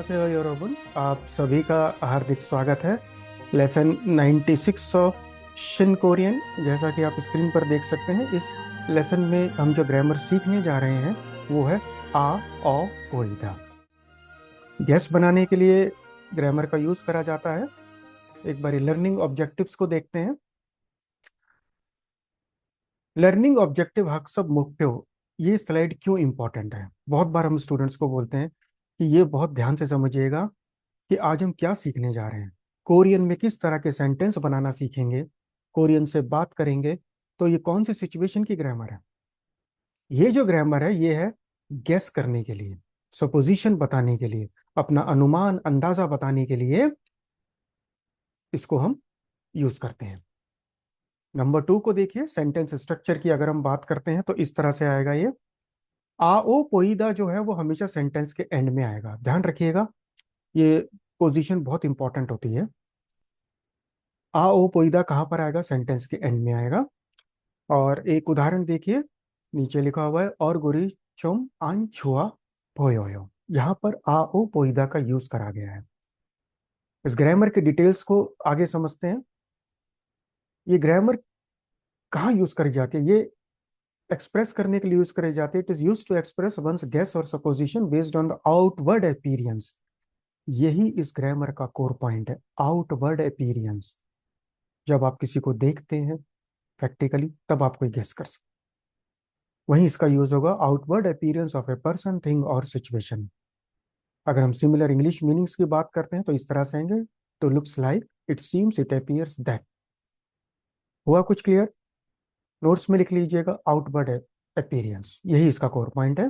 안녕하세요 여러분। आप सभी का हार्दिक स्वागत है। Lesson 96 of Shin Korean. जैसा कि आप स्क्रीन पर देख सकते हैं, इस लेसन में हम जो ग्रामर सीखने जा रहे हैं वो है आ, औ, ओइदा। गैस बनाने के लिए ग्रामर का यूज करा जाता है। एक बार लर्निंग ऑब्जेक्टिव्स को देखते हैं। लर्निंग ऑब्जेक्टिव हक सब मुख्य हो। ये स्लाइड क्यों इंपॉर्टेंट है? बहुत बार हम स्टूडेंट्स को बोलते हैं कि ये बहुत ध्यान से समझिएगा कि आज हम क्या सीखने जा रहे हैं। कोरियन में किस तरह के सेंटेंस बनाना सीखेंगे, कोरियन से बात करेंगे। तो ये कौन सी सिचुएशन की ग्रामर है? ये जो ग्रामर है ये है गेस करने के लिए, सपोजिशन बताने के लिए, अपना अनुमान अंदाजा बताने के लिए इसको हम यूज करते हैं। नंबर 2 को देखिए। सेंटेंस स्ट्रक्चर की अगर हम बात करते हैं तो इस तरह से आएगा ये। आओ पोईदा जो है वो हमेशा सेंटेंस के एंड में आएगा, ध्यान रखिएगा। ये पोजीशन बहुत इंपॉर्टेंट होती है। आ ओ पोईदा कहाँ पर आएगा? सेंटेंस के एंड में आएगा। और एक उदाहरण देखिए, नीचे लिखा हुआ है और गुरी चुम आन छुआ पोयोयो। यहाँ पर आ ओ पोईदा का यूज करा गया है। इस ग्रामर के डिटेल्स को आगे समझते हैं। ये ग्रामर कहाँ यूज करी जाती है? ये एक्सप्रेस करने के लिए यूज करी जाती है। It is use to express one's guess और supposition based on the outward appearance. यही इस ग्रामर का कोर पॉइंट है, आउटवर्ड अपीयरेंस। जब आप किसी को देखते हैं प्रैक्टिकली तब आप कोई गेस कर सकते। वहीं इसका यूज होगा outward appearance of a person, thing और सिचुएशन। अगर हम सिमिलर इंग्लिश मीनिंग्स की बात करते हैं तो इस तरह से आएंगे, to looks like, it seems, it appears, that. हुआ कुछ क्लियर? नोट्स में लिख लीजिएगा आउटवर्ड अपीयरेंस, यही इसका कोर पॉइंट है।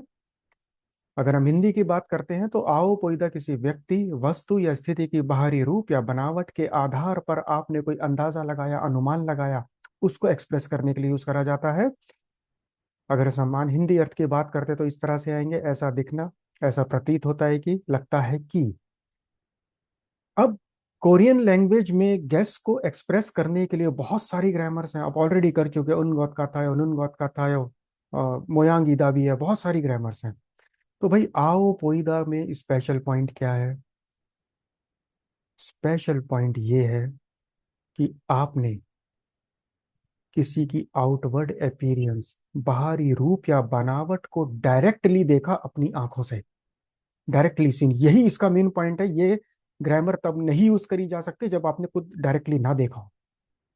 अगर हम हिंदी की बात करते हैं तो आओ पोईदा किसी व्यक्ति, वस्तु या स्थिति की बाहरी रूप या बनावट के आधार पर आपने कोई अंदाजा लगाया, अनुमान लगाया, उसको एक्सप्रेस करने के लिए यूज करा जाता है। अगर समान हिंदी अर्थ की बात करते तो इस तरह से आएंगे, ऐसा दिखना, ऐसा प्रतीत होता है कि, लगता है कि। अब कोरियन लैंग्वेज में गेस को एक्सप्रेस करने के लिए बहुत सारी ग्रामर्स हैं, आप ऑलरेडी कर चुके हैं। उनगोत का था, नुनगोत का था, मोयांग ईदा भी है, बहुत सारी ग्रामर्स हैं। तो भाई आओ पोईदा में स्पेशल पॉइंट क्या है? स्पेशल पॉइंट ये है कि आपने किसी की आउटवर्ड अपीयरेंस, बाहरी रूप या बनावट को डायरेक्टली देखा अपनी आंखों से, डायरेक्टली सीन। यही इसका मेन पॉइंट है। ये ग्रामर तब नहीं यूज करी जा सकती जब आपने खुद डायरेक्टली ना देखा हो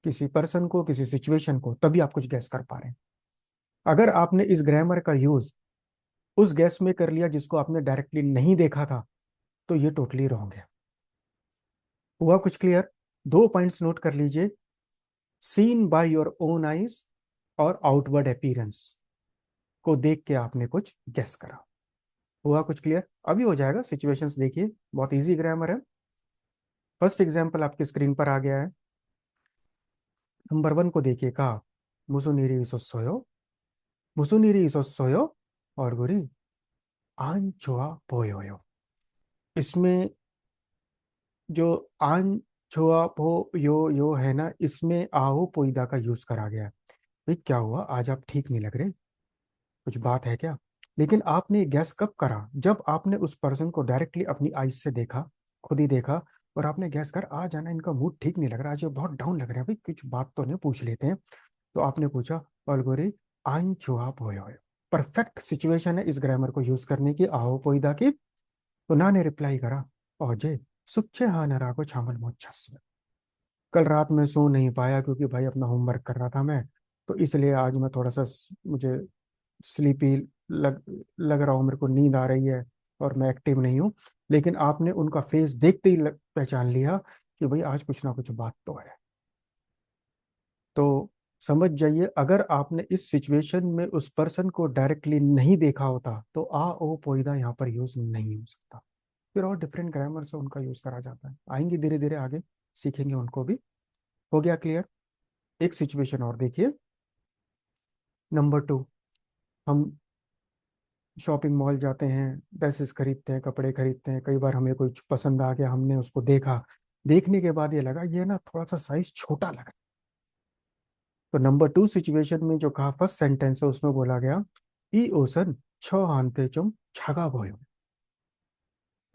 किसी पर्सन को, किसी सिचुएशन को, तभी आप कुछ गैस कर पा रहे हैं। अगर आपने इस ग्रामर का यूज उस गैस में कर लिया जिसको आपने डायरेक्टली नहीं देखा था, तो ये टोटली रॉन्ग है। हुआ कुछ क्लियर? दो पॉइंट्स नोट कर लीजिए, seen by your own eyes और आउटवर्ड अपीयरेंस को देख के आपने कुछ गेस करा। हुआ कुछ क्लियर? अभी हो जाएगा। सिचुएशंस देखिए, बहुत इजी ग्रामर है। फर्स्ट एग्जांपल आपकी स्क्रीन पर आ गया है। नंबर 1 को देखिए, कहा मुसुनिरी इसोसोयो, मुसुनिरी इसोसोयो और गुरी आन छोआ पोयोयो। इसमें जो आन छोआ पो यो है ना, इसमें आओ पोईदा का यूज करा गया है। भाई क्या हुआ, आज आप ठीक नहीं लग रहे? कुछ बात है क्या? लेकिन आपने गैस कब करा? जब आपने उस पर्सन को डायरेक्टली अपनी आईज से देखा, खुद ही देखा, और आपने गैस कर, आज है ना इनका मूड ठीक नहीं लग रहा, आज ये बहुत डाउन लग रहा है, भाई कुछ बात तो नहीं, पूछ लेते हैं। तो आपने पूछा अलगोरी आन छुआ पोयो। परफेक्ट सिचुएशन है इस ग्रामर को यूज करने की, आओ पोईदा की। तो ना ने रिप्लाई करा, ओजे सुच्छे हाँ नरा को छामल मोच छस। कल रात में सो नहीं पाया क्योंकि भाई अपना होमवर्क कर रहा था मैं, तो इसलिए आज मैं थोड़ा सा मुझे स्लीपी लग लग रहा हूँ, मेरे को नींद आ रही है और मैं एक्टिव नहीं हूँ। लेकिन आपने उनका फेस देखते ही पहचान लिया कि भाई आज कुछ ना कुछ बात तो है। तो समझ जाइए, अगर आपने इस सिचुएशन में उस पर्सन को डायरेक्टली नहीं देखा होता तो आ ओ पोईदा यहाँ पर यूज नहीं हो सकता। फिर और डिफरेंट ग्रामर से उनका यूज करा जाता है, आएंगे धीरे धीरे आगे, सीखेंगे उनको भी। हो गया क्लियर? एक सिचुएशन और देखिए। नंबर 2, हम शॉपिंग मॉल जाते हैं, ड्रेसेस खरीदते हैं, कपड़े खरीदते हैं। कई बार हमें कुछ पसंद आ गया, हमने उसको देखा, देखने के बाद ये लगा ये ना थोड़ा सा साइज छोटा लगा। तो नंबर 2 सिचुएशन में जो कहा फर्स्ट सेंटेंस है उसमें बोला गया ई ओसन छ हानते चुम छगा बोयो।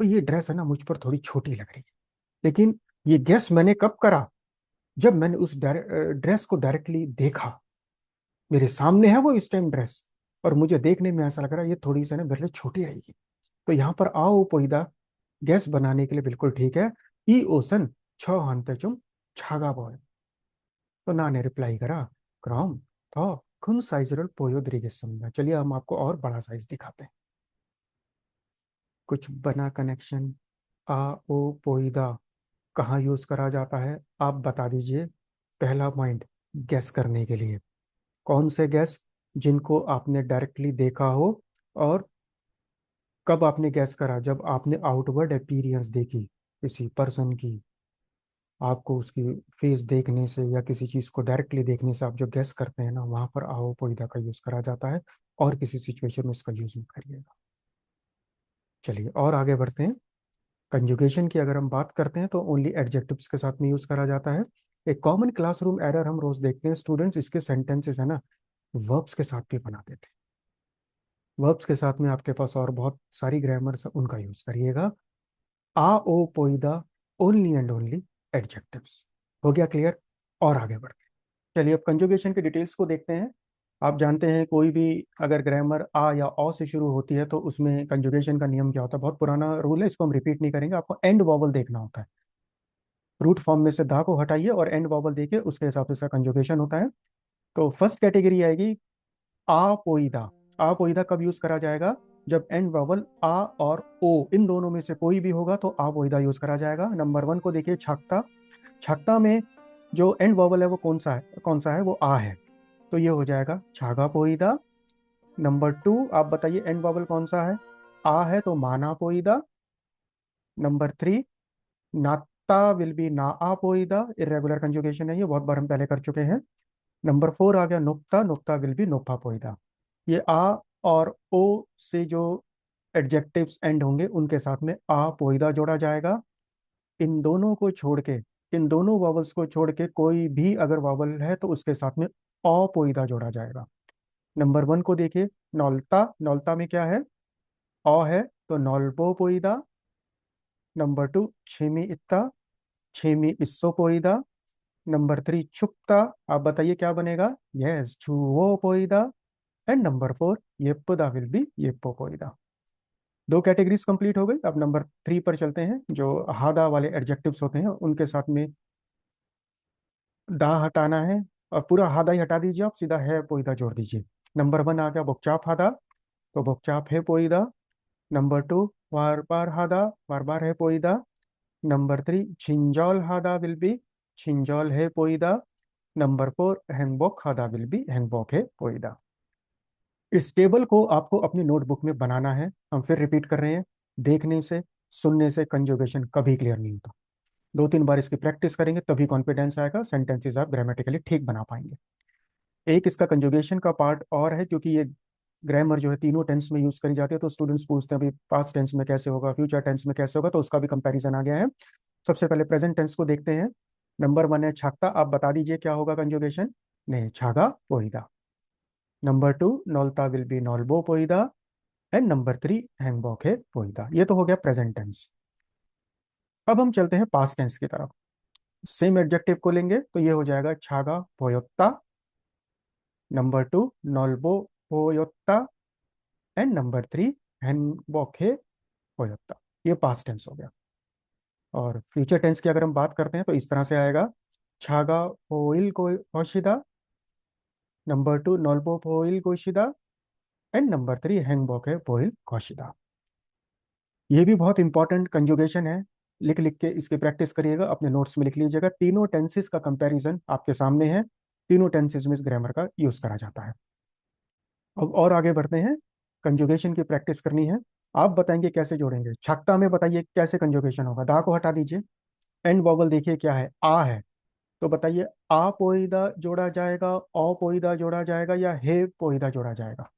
तो ये ड्रेस है ना मुझ पर थोड़ी छोटी लग रही है। लेकिन ये गेस मैंने कब करा? जब मैंने उस ड्रेस को डायरेक्टली देखा। मेरे सामने है वो इस टाइम ड्रेस, और मुझे देखने में ऐसा लग रहा है ये थोड़ी सी ना मेरे लिए छोटी रहेगी। तो यहाँ पर आओ पोइदा गैस बनाने के लिए बिल्कुल ठीक है। ई ओसन छ हंते चुम छागा बॉय। तो ना ने रिप्लाई करा, क्रॉम थॉ खुन साइज रोल पोयो द्रिगे समझा। चलिए हम आपको और बड़ा साइज दिखाते हैं। कुछ बना कनेक्शन। आ ओ पोइदा कहाँ यूज करा जाता है, आप बता दीजिए। पहला पॉइंट, गैस करने के लिए। कौन से गैस? जिनको आपने डायरेक्टली देखा हो। और कब आपने गैस करा? जब आपने आउटवर्ड अपीयरेंस देखी किसी पर्सन की। आपको उसकी फेस देखने से या किसी चीज को डायरेक्टली देखने से आप जो गैस करते हैं ना, वहां पर आओ पोइदा का यूज करा जाता है। और किसी सिचुएशन में इसका यूज मत करिएगा। चलिए और आगे बढ़ते हैं। कंजुगेशन की अगर हम बात करते हैं तो ओनली एडजेक्टिव्स के साथ में यूज करा जाता है। एक कॉमन क्लासरूम एरर हम रोज देखते हैं स्टूडेंट्स, इसके सेंटेंसेस है ना वर्ब्स के साथ भी बना देते हैं। वर्ब्स के साथ में आपके पास और बहुत सारी ग्रामर्स उनका यूज करिएगा। आ ओ पोइदा ओनली एंड ओनली एडजेक्टिव्स। हो गया क्लियर? और आगे बढ़ते हैं। चलिए अब कंजुगेशन के डिटेल्स को देखते हैं। आप जानते हैं कोई भी अगर ग्रामर आ या ओ से शुरू होती है तो उसमें कंजुगेशन का नियम क्या होता है? बहुत पुराना रूल है, इसको हम रिपीट नहीं करेंगे। आपको एंड वॉवल देखना होता है। रूट फॉर्म में से दा को हटाइए और एंड वॉवल देखिए, उसके हिसाब से इसका कंजुगेशन होता है। तो फर्स्ट कैटेगरी आएगी आपोइदा। आपोइदा कब यूज करा जाएगा? जब एंड वॉवल आ और ओ इन दोनों में से कोई भी होगा तो आपोइदा यूज करा जाएगा। नंबर वन को देखिए, छक्ता। छक्ता में जो एंड वॉवल है वो कौन सा है? कौन सा है? वो आ है। तो ये हो जाएगा छागा पोइदा। नंबर टू, आप बताइए एंड वॉवल कौन सा है? आ है तो माना पोइदा। नंबर थ्री, नाता विल बी ना आ पोइदा। इरेगुलर कंजुगेशन है ये, बहुत बार हम पहले कर चुके हैं। नंबर फोर आ गया नुक्ता। नुक्ता विल बी नोफा पोइदा। ये आ और ओ से जो एडजेक्टिव्स एंड होंगे उनके साथ में आ पोइदा जोड़ा जाएगा। इन दोनों को छोड़ के, इन दोनों वॉवल्स को छोड़ के कोई भी अगर वॉवल है तो उसके साथ में अ पोइदा जोड़ा जाएगा। नंबर वन को देखिए, नौलता। नौलता में क्या है? अ है तो नौल्बो पोइदा। नंबर टू, छेमी इत्ता। छेमी इस्सो पोइदा। Number three, छुप्ता। आप बताइए क्या बनेगा? यस, छुओ पोइदा। एंड नंबर फोर, येप्पदा विल बी येप्पो पोइदा। दो कैटेगरीज कंप्लीट हो गई। अब नंबर थ्री पर चलते हैं। जो हादा वाले एडजेक्टिव्स होते हैं उनके साथ में दा हटाना है। और पूरा हादा ही हटा दीजिए, आप सीधा है पोइदा जोड़ दीजिए। नंबर वन आ गया बुकचाप हादा, तो बुकचाप है पोइदा। नंबर टू, वार बार हादा, बार बार है पोइदा। Number three, छिंजौल Hada will B छिंजौल है पोइदा। Number four, हैंगबॉक Hada will B हैंगबॉक है पोइदा। इस टेबल को आपको अपनी नोटबुक में बनाना है। हम फिर रिपीट कर रहे हैं। देखने से, सुनने से कंजुगेशन कभी क्लियर नहीं होता। दो तीन बार इसकी प्रैक्टिस करेंगे तभी कॉन्फिडेंस आएगा, सेंटेंसेस आप ग्रामेटिकली ठीक बना पाएंगे। एक इसका कंजुगेशन का पार्ट और है, क्योंकि ये ग्रामर जो है तीनों टेंस में यूज करी जाती है, तो स्टूडेंट्स पूछते हैं अभी पास्ट टेंस में कैसे होगा, फ्यूचर टेंस में कैसे होगा, तो उसका भी कंपैरिजन आ गया है। सबसे पहले प्रेजेंट टेंस को देखते हैं। नंबर वन है छागता। आप बता दीजिए क्या होगा कंजुगेशन? नहीं, छागा पोहिदा। नंबर टू, नौलता विल बी नौलबो पोइदा। एंड नंबर थ्री, हैंगबॉक है पोइदा। ये तो हो गया प्रेजेंट टेंस। अब हम चलते हैं पास्ट टेंस की तरफ। सेम एडजेक्टिव को लेंगे तो ये हो जाएगा छागा पोयोत्ता। नंबर टू, नॉल्बो पोयोत्ता। एंड नंबर थ्री, हैंगबॉक है पोयोत्ता। ये पास्ट टेंस हो गया। और फ्यूचर टेंस की अगर हम बात करते हैं तो इस तरह से आएगा, छागा पोइल को होशिदा। नंबर टू, नॉल्बो पोइल कोशिदा। एंड नंबर थ्री, हैंगबॉक है पोइल कोशिदा। ये भी बहुत इंपॉर्टेंट कंजुगेशन है। लिख लिख के इसकी प्रैक्टिस करिएगा, अपने नोट्स में लिख लीजिएगा। तीनों टेंसेस का कंपैरिजन आपके सामने है। तीनों टेंसेस में इस ग्रामर का यूज करा जाता है। अब और आगे बढ़ते हैं। कंजुगेशन की प्रैक्टिस करनी है। आप बताएंगे कैसे जोड़ेंगे। छक्ता में बताइए कैसे कंजुगेशन होगा। दा को हटा दीजिए। एंड वॉवल देखिए क्या है? आ है। तो बताइए, आ पोइदा जोड़ा जाएगा, ओ पोइदा जोड़ा जाएगा, या हे पोइदा जोड़ा जाएगा?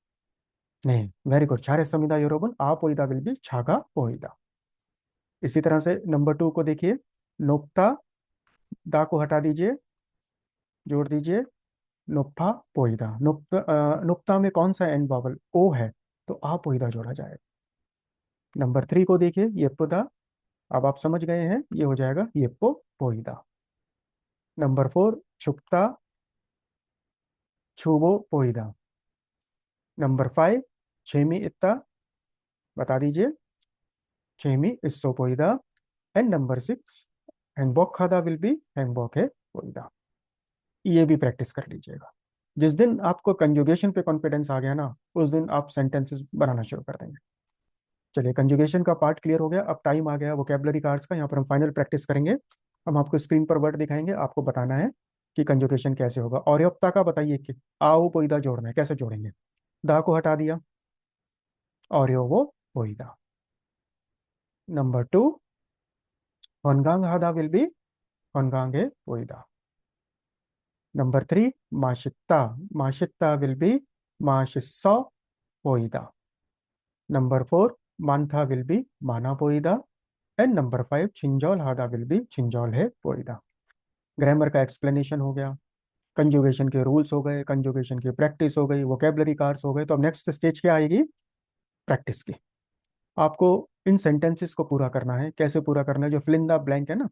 नहीं, वेरी गुड, छारे समिदा योरोबन आ पोइदा विल बी छागा पोइदा। इसी तरह से नंबर टू को देखिए, नुक्ता। दा को हटा दीजिए, जोड़ दीजिए, नुक्फा पोइदा। नुक्ता में कौन सा एंड वॉवल? ओ है, तो आ पोइदा जोड़ा जाएगा। नंबर 3 को देखिए, येप्पदा। अब आप समझ गए हैं, ये हो जाएगा येप्पो पोईदा। नंबर 4, छुक्ता छुबो पोईदा। नंबर 5, छेमी इत्ता, बता दीजिए। छेमी इस्सो पोईदा। एंड नंबर 6, हैंगबॉक खादा विल बी हैंगबॉक है पोईदा। ये भी प्रैक्टिस कर लीजिएगा। जिस दिन आपको कंजुगेशन पे कॉन्फिडेंस आ गया ना, उस दिन आप सेंटेंसेस बनाना शुरू कर देंगे। चलिए, कंजुगेशन का पार्ट क्लियर हो गया। अब टाइम आ गया वोकेबलरी कार्ड्स का। यहाँ पर हम फाइनल प्रैक्टिस करेंगे। हम आपको स्क्रीन पर वर्ड दिखाएंगे, आपको बताना है कि कंजुगेशन कैसे होगा। और योप्ता का बताइए कि आओ पोईदा जोड़ना है, कैसे जोड़ेंगे। दा को हटा दिया, और यो वो पोईदा। नंबर 2, होनगांग हादा विल बी होनगांगे पोईदा। नंबर 3, माशित्ता माशित्ता विल बी माशिस्सो पोईदा। नंबर 4, मानथा विल बी माना पोईदा। And number 5, छिंजौल Hada will B छिंजौल है पोईदा। ग्रामर का एक्सप्लेनेशन हो गया, कंजुगेशन के रूल्स हो गए, कंजुगेशन की प्रैक्टिस हो गई, वोकेबलरी कार्ड्स हो गए। तो अब नेक्स्ट स्टेज क्या आएगी? प्रैक्टिस की। आपको इन सेंटेंसेस को पूरा करना है। कैसे पूरा करना है? जो फिल इन द ब्लैंक है ना,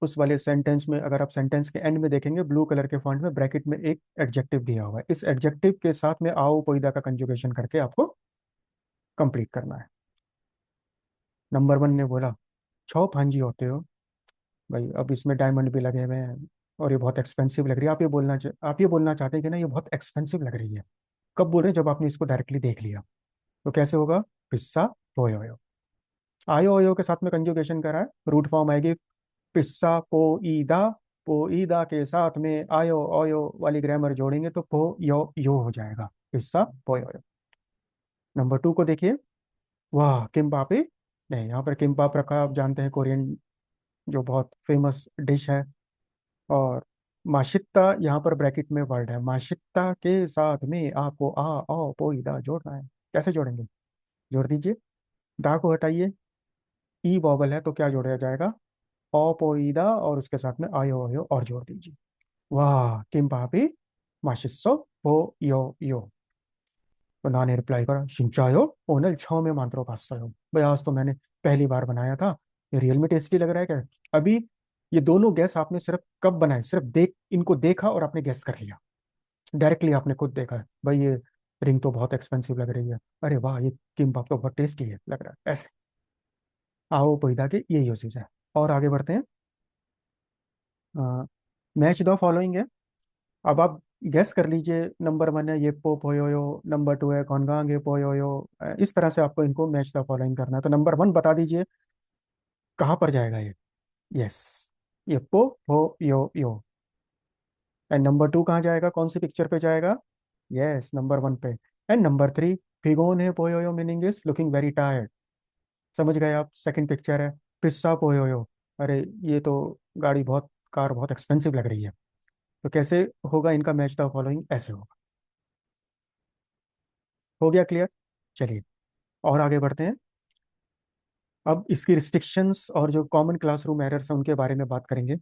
उस वाले सेंटेंस में अगर आप सेंटेंस के एंड में देखेंगे, ब्लू कलर के फॉन्ट में ब्रैकेट में एक एडजेक्टिव दिया हुआ है। इस एडजेक्टिव के साथ में आओ पोईदा का कंजुगेशन करके आपको कंप्लीट करना है। नंबर 1 ने बोला, छो फांजी होते हो। भाई, अब इसमें डायमंड भी लगे हुए हैं और ये बहुत एक्सपेंसिव लग रही है। आप ये बोलना चाहते हैं कि ना, ये बहुत एक्सपेंसिव लग रही है। कब बोल रहे हैं? जब आपने इसको डायरेक्टली देख लिया। तो कैसे होगा? पिस्सा पोयोयो। आयो ओयो के साथ में कंजुगेशन करा है, रूट फॉर्म आएगी पिस्सा पोईदा। पोईदा के साथ में आयो ओयो वाली ग्रामर जोड़ेंगे तो पो यो हो जाएगा, पिस्सा पोयोयो। नंबर 2 को देखिए, वाह किम्पापी। नहीं, यहाँ पर किम्पाप रखा, आप जानते हैं कोरियन जो बहुत फेमस डिश है। और माशित्ता यहाँ पर ब्रैकेट में वर्ड है, माशित्ता के साथ में आपको आ ओ पोईदा जोड़ना है। कैसे जोड़ेंगे? जोड़ दीजिए। दा को हटाइए, ई वॉवल है तो क्या जोड़ा जाएगा? ओ पोईदा, और उसके साथ में आयो ओयो और जोड़ दीजिए। वाह किम पापी माशिस्सो पो यो। तो ना ने रिप्लाई करा, शिंचायो ओनल छो में मात्रो पास्सो। भाई, आज तो मैंने पहली बार बनाया था, ये रियल में टेस्टी लग रहा है क्या? अभी ये दोनों गैस आपने सिर्फ कब बनाए? सिर्फ इनको देखा और आपने गैस कर लिया। डायरेक्टली आपने खुद देखा है, भाई ये रिंग तो बहुत एक्सपेंसिव लग रही है। अरे वाह, ये किम्बाप तो बहुत टेस्टी है लग रहा है, ऐसे। आओ पैदा के ये यूजेस है। और आगे बढ़ते हैं। मैच द फॉलोइंग है। अब आप गेस कर लीजिए। नंबर 1 है ये पो पोयोयो, नंबर 2 है कॉन्गांग ये पोयोयो। इस तरह से आपको इनको मैच द फॉलोइंग करना है। तो नंबर 1 बता दीजिए कहाँ पर जाएगा ये? यस, ये पो पो यो। एंड नंबर 2 कहाँ जाएगा? कौन सी पिक्चर पे जाएगा? यस, नंबर 1 पे। एंड नंबर 3, फिगोन है पोयोयो meaning is looking very tired. समझ गए आप? सेकंड पिक्चर है पिस्सा पोयोयो। अरे, ये तो कार बहुत एक्सपेंसिव लग रही है। तो कैसे होगा इनका मैच द फॉलोइंग? ऐसे होगा। हो गया क्लियर? चलिए, और आगे बढ़ते हैं। अब इसकी रिस्ट्रिक्शंस और जो कॉमन क्लासरूम एरर्स हैं उनके बारे में बात करेंगे।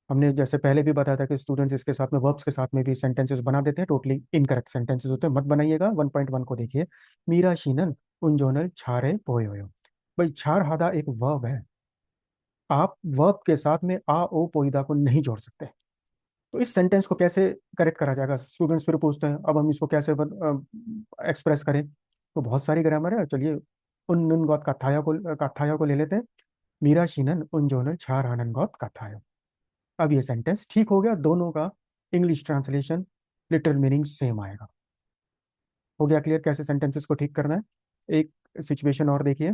हमने जैसे पहले भी बताया था कि स्टूडेंट्स इसके साथ में वर्ब्स के साथ में भी सेंटेंसेस बना देते हैं, टोटली इनकरेक्ट सेंटेंसेस होते हैं, मत बनाइएगा। 1.1 को देखिए, मीरा शीनन उनजोनल छारे पोयोयो। भाई, छार हादा एक वर्ब है। आप वर्ब के साथ में आ ओ पोईदा को नहीं जोड़ सकते। तो इस सेंटेंस को कैसे करेक्ट करा जाएगा? स्टूडेंट्स फिर पूछते हैं, अब हम इसको कैसे एक्सप्रेस करें? तो बहुत सारी ग्रामर है, चलिए उन नुन गौत काथाया को ले लेते हैं। मीरा शीनन उन जोनल छार आनन गौत काथाया। अब ये सेंटेंस ठीक हो गया, दोनों का English translation literal meaning same आएगा। हो गया क्लियर कैसे सेंटेंसेस को ठीक करना है? एक सिचुएशन और देखिए।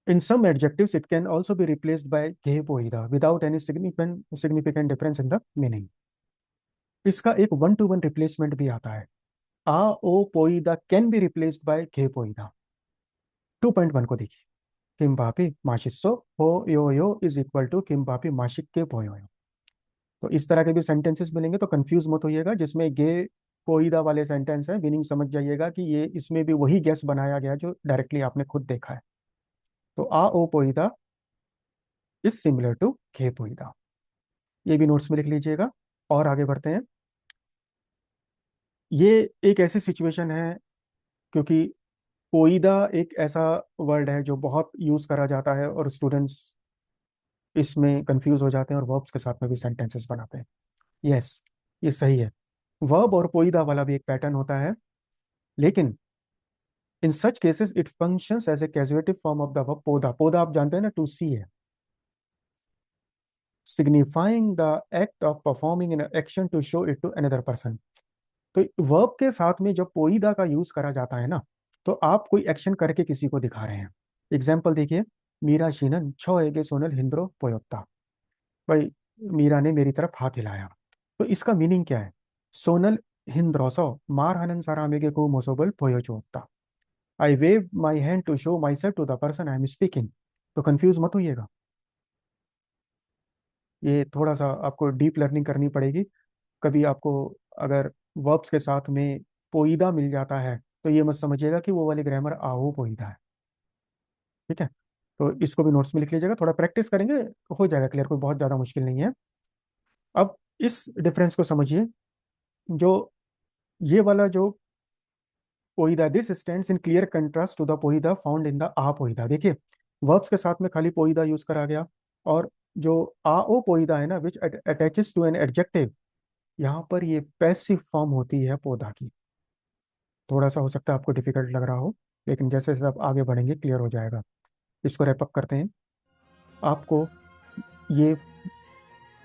In some adjectives, it can also be replaced by ke poida without any significant difference in the meaning. इसका एक 1-to-1 रिप्लेसमेंट भी आता है। आ ओ पोईदा कैन बी रिप्लेस्ड बाय के पोईदा। 2.1 को देखिए, किम पापी माशिस्सो हो यो इज इक्वल टू किम पापी माशिक के पोयो। तो इस तरह के भी सेंटेंसेस मिलेंगे, तो कंफ्यूज मत होइएगा। जिसमें गे पोईदा वाले सेंटेंस है, मीनिंग समझ जाइएगा कि ये इसमें भी वही गैस बनाया गया जो डायरेक्टली आपने खुद देखा है। तो आ ओ पोईदा इज सिमिलर टू के पोईदा। ये भी नोट्स में लिख लीजिएगा। और आगे बढ़ते हैं। ये एक ऐसी सिचुएशन है, क्योंकि पोईदा एक ऐसा वर्ड है जो बहुत यूज करा जाता है और स्टूडेंट्स इसमें कंफ्यूज हो जाते हैं और वर्ब्स के साथ में भी सेंटेंसेस बनाते हैं। यस, ये सही है। वर्ब और पोईदा वाला भी एक पैटर्न होता है, लेकिन in such cases it functions as a causative form of the verb पोदा। पोदा आप जानते हैं ना, टू सी है, signifying the act of performing an action to show it to another person. तो वर्ब के साथ में जब पोईदा का यूज करा जाता है ना, तो आप कोई एक्शन करके किसी को दिखा रहे हैं। एग्जाम्पल देखिए, मीरा शीनन छो एगे सोनल हिंद्रो पोयोत्ता। भाई, मीरा ने मेरी तरफ हाथ हिलाया। तो इसका मीनिंग क्या है? सोनल हिंद्रोसो मार हनन सारामेगे को मोसोबल पोयोचोत्ता। I wave my hand to show myself to the person I am speaking. तो कंफ्यूज मत होइएगा, ये थोड़ा सा आपको डीप लर्निंग करनी पड़ेगी। कभी आपको अगर वर्ब्स के साथ में पोईदा मिल जाता है, तो ये मत समझिएगा कि वो वाली ग्रामर आओ पोईदा है। ठीक है, तो इसको भी नोट्स में लिख लीजिएगा, थोड़ा प्रैक्टिस करेंगे तो हो जाएगा क्लियर, कोई बहुत ज़्यादा मुश्किल नहीं है। अब इस डिफरेंस को समझिए, जो ये वाला जो पोईदा, this stands in clear contrast to the पोईदा फाउंड इन द आ पोईदा। देखिए, वर्ब्स के साथ में खाली पोईदा यूज करा गया, और जो आ ओ पोईदा है ना, विच अटैचेस टू एन एडजेक्टिव, यहाँ पर ये पैसिव फॉर्म होती है पौधा की। थोड़ा सा हो सकता है आपको डिफिकल्ट लग रहा हो, लेकिन जैसे जैसे आप आगे बढ़ेंगे क्लियर हो जाएगा। इसको रैप अप करते हैं। आपको ये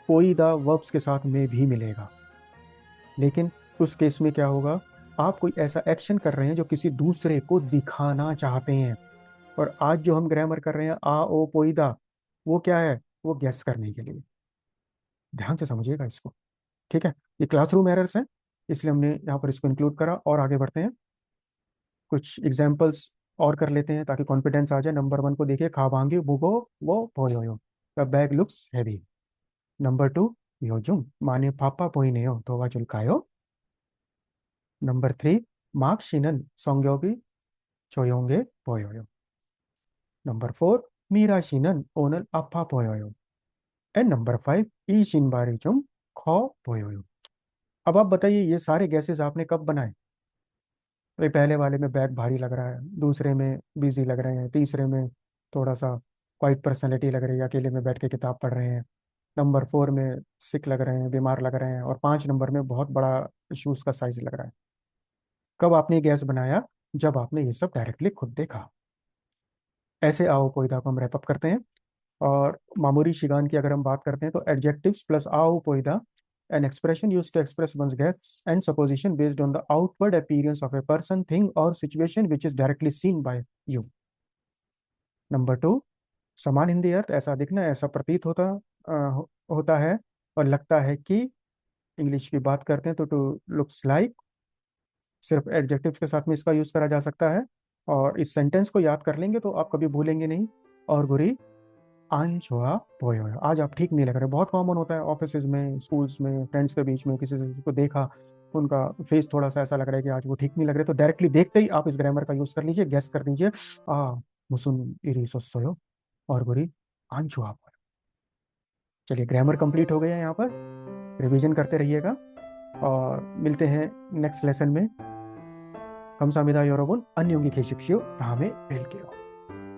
पोईदा वर्ब्स के साथ में भी मिलेगा, लेकिन उस केस में क्या होगा? आप कोई ऐसा एक्शन कर रहे हैं जो किसी दूसरे को दिखाना चाहते हैं, और आज जो हम ग्रामर कर रहे हैं आ ओ पोईदा, वो क्या है? वो गेस करने के लिए। ध्यान से समझिएगा इसको। ठीक है, ये क्लासरूम एरर्स है, इसलिए हमने यहाँ पर इसको इंक्लूड करा। और आगे बढ़ते हैं, कुछ एग्जाम्पल्स और कर लेते हैं ताकि कॉन्फिडेंस आ जाए। नंबर वन को देखिए, खाबांगी बुगो वो पोयोयो, the bag looks heavy. Number two, योजुम माने पापा पोइनेयो तो वा चुलकायो। नंबर थ्री, मार्क शिनन सोंग्योगी choyonge poyoyo. Number four, mira shinan onal appa poyoyo. And number five, ई शिनबारी चुम खो पोयोयो। अब आप बताइए, ये सारे गैसेस आपने कब बनाए? भाई, पहले वाले में बैग भारी लग रहा है, दूसरे में बिजी लग रहे हैं, तीसरे में थोड़ा सा क्वाइट पर्सनैलिटी लग रही है, अकेले में बैठ के किताब पढ़ रहे हैं, नंबर फोर में सिक लग रहे हैं, बीमार लग रहे हैं, और पांच नंबर में बहुत बड़ा शूज का साइज लग रहा है। कब आपने ये गैस बनाया? जब आपने ये सब डायरेक्टली खुद देखा। ऐसे आओ पोइदा को हम रैपअप करते हैं। और मामूरी शिगान की अगर हम बात करते हैं, तो एडजेक्टिव्स प्लस आओ पोइदा, an expression used to express one's guess and supposition based on the outward appearance of a person, thing, or situation which is directly seen by you. Number two, समान हिंदी अर्थ, ऐसा दिखना, ऐसा प्रतीत होता है और लगता है कि। इंग्लिश की बात करते हैं तो टू लुक्स लाइक, सिर्फ एडजेक्टिव के साथ में इसका यूज करा जा सकता है। और इस सेंटेंस को याद कर लेंगे तो आप कभी भूलेंगे नहीं। और गुरी आंचोआ पोयो, आज आप ठीक नहीं लग रहे। बहुत कॉमन होता है ऑफिस में, स्कूल्स में, फ्रेंड्स के बीच में, किसी से को देखा, उनका फेस थोड़ा सा ऐसा लग रहा है कि आज वो ठीक नहीं लग रहे, तो डायरेक्टली देखते ही आप इस ग्रामर का यूज कर लीजिए, गेस कर दीजिए, आ मुसुन इरी सोयो और गुरी आंचुआ। चलिए, ग्रामर कंप्लीट हो गया है यहाँ पर। रिवीजन करते रहिएगा और मिलते हैं नेक्स्ट लेसन में। 감사합니다, 여러분. 안녕히 계십시오. 다음에 뵐게요.